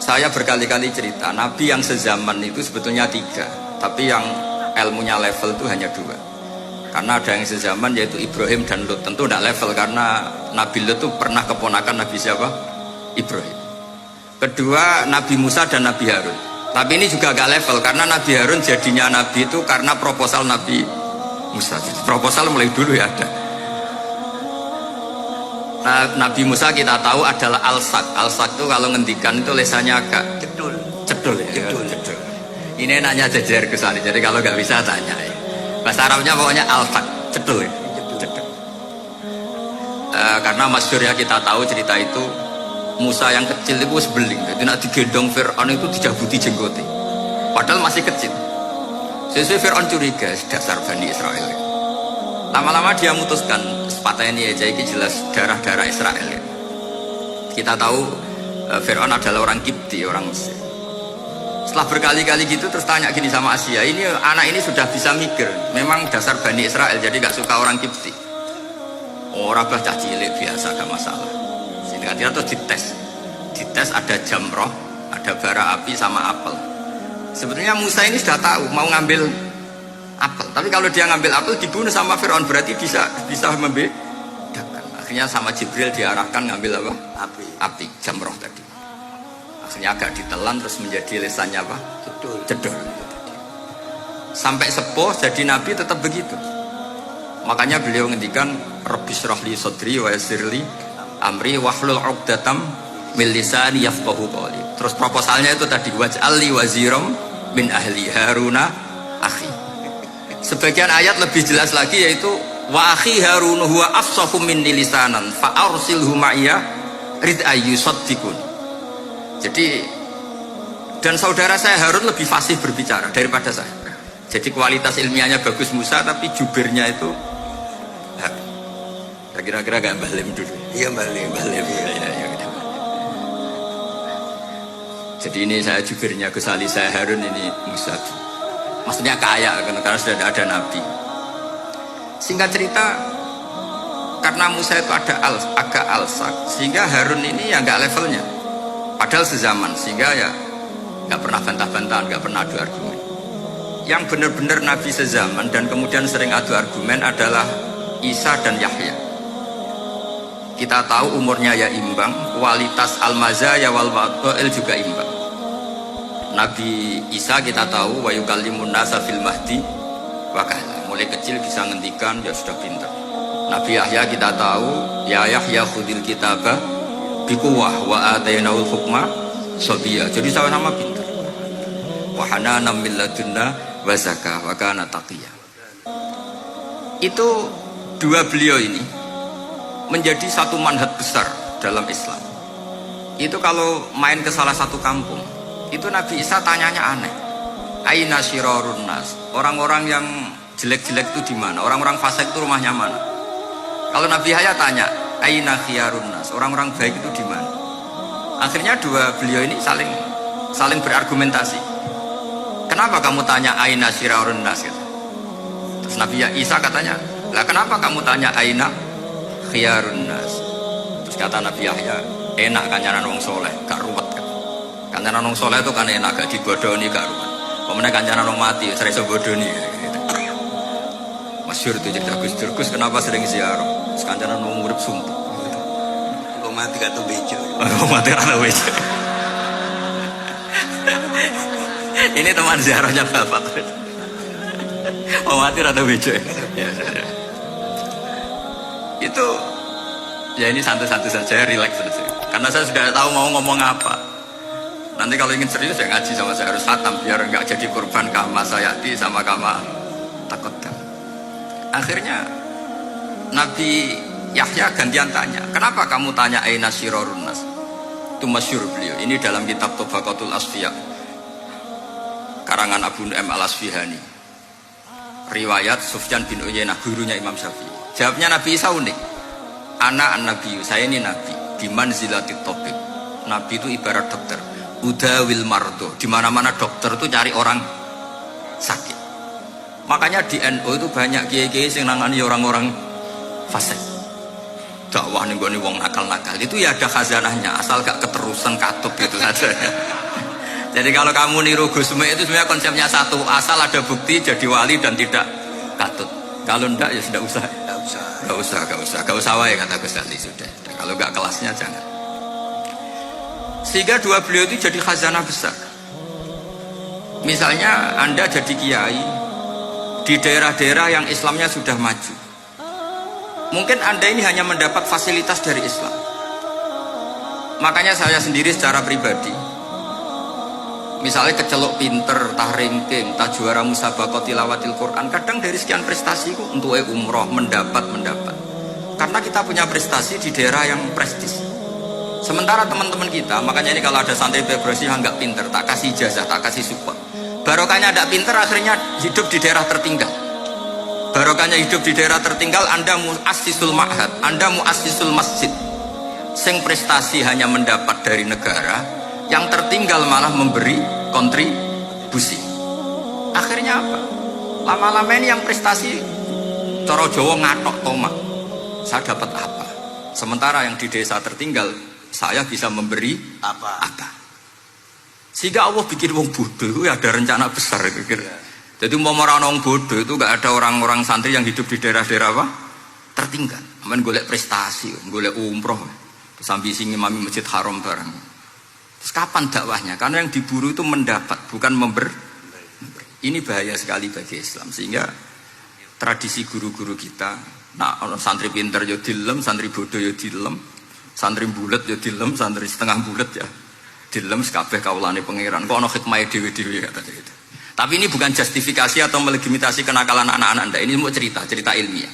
Saya berkali-kali cerita, Nabi yang sezaman itu sebetulnya 3, tapi yang ilmunya level itu hanya 2. Karena ada yang sezaman yaitu Ibrahim dan Lut. Tentu tidak level karena Nabi Lut itu pernah keponakan Nabi siapa? Ibrahim. Kedua, Nabi Musa dan Nabi Harun. Tapi ini juga gak level karena Nabi Harun jadinya Nabi itu karena proposal Nabi Musa. Proposal mulai dulu ya ada. Nah, Nabi Musa kita tahu adalah al-sak. Al-sak itu kalau ngendikan itu lesannya agak cedul. Cedul ya. Cedul. Cedul. Ini nanya jejer ke sana. Jadi kalau nggak bisa tanya ya. Bahasa Arabnya pokoknya al-sak. Cedul ya. Cedul. Karena masyhur ya kita tahu cerita itu Musa yang kecil itu sebeling. Jadi nak digendong Fir'aun itu dijabuti jenggote. Padahal masih kecil. Sesuai Fir'aun curiga dasar Bani Israel. Lama-lama dia memutuskan sepatah ini aja ini jelas darah-darah Israel ya. Kita tahu Fir'aun adalah orang Kipti, orang Mesir. Setelah berkali-kali gitu terus tanya gini sama Asia, ini anak ini sudah bisa mikir, memang dasar Bani Israel jadi gak suka orang Kipti. Orang baca cilik biasa gak masalah. Sehingga dia terus dites ada jamroh, ada bara api sama apel. Sebetulnya Musa ini sudah tahu mau ngambil apel, tapi kalau dia ngambil apel dibunuh sama Fir'aun berarti bisa membedakan. Akhirnya sama Jibril diarahkan ngambil apa? Api jamroh tadi. Akhirnya agak ditelan terus menjadi lesannya apa? Cedul. Sampai sepuh jadi Nabi tetap begitu. Makanya beliau ngendikan Rabbi shrah li sadri wa yassir li amri wahlul 'uqdatam min lisani yafqahu qawli. Terus proposalnya itu tadi waj'al li waziram min ahli Haruna akhi. Sebagian ayat lebih jelas lagi yaitu wa akhi Harun huwa afsahu minni lisanan fa arsilhu ma'iyya rid ayyusaddiqun. Jadi dan saudara saya Harun lebih fasih berbicara daripada saya. Jadi kualitas ilmiahnya bagus Musa tapi jubirnya itu kira-kira gak balim dulu. Iya balim. Ya. Jadi ini saya jubirnya Gus Ali, saya Harun, ini Musa. Maksudnya kaya karena sudah ada Nabi. Singkat cerita, karena Musa itu agak alsak, sehingga Harun ini ya nggak levelnya. Padahal sezaman, sehingga ya nggak pernah bantah-bantahan, nggak pernah adu argumen. Yang benar-benar Nabi sezaman dan kemudian sering adu argumen adalah Isa dan Yahya. Kita tahu umurnya ya imbang, kualitas al-mazaya wal wa'il juga imbang. Nabi Isa kita tahu wa yukallimun nasa fil mahdi wa kahla. Mulai kecil bisa ngendikan, dia sudah pintar. Nabi Yahya kita tahu ya Yahya khudil kitabah biquwah wa atainaul hukma sabiyya. Jadi sama-sama pintar. Wa hananan min ladunna wa zakah wa kana taqiyya. Itu dua beliau ini menjadi satu manhaj besar dalam Islam. Itu kalau main ke salah satu kampung, itu Nabi Isa tanyanya aneh. Aina syirarun nas? Orang-orang yang jelek-jelek itu di mana? Orang-orang fasik itu rumahnya mana? Kalau Nabi Yahya tanya, aina khiyarun nas? Orang-orang baik itu di mana? Akhirnya dua beliau ini saling berargumentasi. Kenapa kamu tanya aina syirarun nas? Terus Nabi Isa katanya, lah kenapa kamu tanya aina khiyarun nas? Terus kata Nabi Yahya, enak kancanan wong soleh, gak ruwet kan. Kancanan wong soleh itu kan enak, gak dibodoni, gak ruwet. Pemenang kancanan wong mati, sering bodoni. Masyhur itu cerita Gus kenapa sering ziarah? Kancanan wong urip sumpah. Wong mati gak tau bejo. Wong mati gak tau bejo. Ini teman ziarahnya Bapak. Wong mati gak tau bejo. Ya. Itu ya ini santai-santai saja, relax saja. Karena saya sudah tahu mau ngomong apa. Nanti kalau ingin serius ya ngaji sama saya, harus khatam biar nggak jadi korban kama sayati sama kama takutkan. Akhirnya Nabi Yahya gantian tanya, kenapa kamu tanya aina syirarun nas? Itu masyhur beliau. Ini dalam kitab Tabaqatul Asfiya karangan Abu Nu'aim al-Asfihani. Riwayat Sufyan bin Uyainah, gurunya Imam Syafi'i. Jawabnya Nabi Isa unik. Anak an-nabi, saya ini nabi. Biman zilatit topik. Nabi itu ibarat dokter. Udawil mardo. Di mana-mana dokter itu cari orang sakit. Makanya di NU itu banyak kiai-kiai yang nangani orang-orang fasik. dakwah nih gue wong nakal-nakal itu ya ada khazanahnya, asal gak keterusan katut gitu saja. Jadi kalau kamu niru Gusme itu sebenarnya konsepnya satu, asal ada bukti jadi wali dan tidak katut. Kalau ndak ya sudah usah. Gak usah wae kata Gus Ali sudah. Kalau gak kelasnya jangan. Sehingga dua beliau itu jadi khazanah besar. Misalnya Anda jadi kiai di daerah-daerah yang Islamnya sudah maju. Mungkin Anda ini hanya mendapat fasilitas dari Islam. Makanya saya sendiri secara pribadi, misalnya kecelok pinter, tah ranking, tah juara musabaqah tilawatil Quran, kadang dari sekian prestasiku untuk umroh mendapat. Karena kita punya prestasi di daerah yang prestis. Sementara teman-teman kita, makanya ini kalau ada santri bebrasi yang nggak pinter, tak kasih ijazah, tak kasih support. Barokahnya tidak pinter, akhirnya hidup di daerah tertinggal. Barokahnya hidup di daerah tertinggal, Anda muassisul ma'had, Anda muassisul masjid. Sing prestasi hanya mendapat dari negara, yang tertinggal malah memberi kontribusi. Akhirnya apa? Lama-lama ini yang prestasi coro Jawa ngatok tomak. Saya dapat apa? Sementara yang di desa tertinggal, saya bisa memberi apa? Sehingga Allah bikin wong bodoh itu ada rencana besar kira-kira. Jadi mau orang bodoh itu gak ada orang-orang santri yang hidup di daerah-daerah apa? Tertinggal. Aman golek prestasi, golek umroh, terus ambisi ngimami masjid haram barang. Terus kapan dakwahnya? Karena yang diburu itu mendapat, bukan memberi. Ini bahaya sekali bagi Islam. Sehingga tradisi guru-guru kita, nah santri pinter ya dilem, santri bodoh ya dilem, santri bulet ya dilem, santri setengah bulet ya dilem, sekabeh kaulane pangeran. Kok ana hikmahe dhewe-dhewe kata itu. Tapi ini bukan justifikasi atau melegitimasi kenakalan anak-anak Anda. Ini mau cerita ilmiah.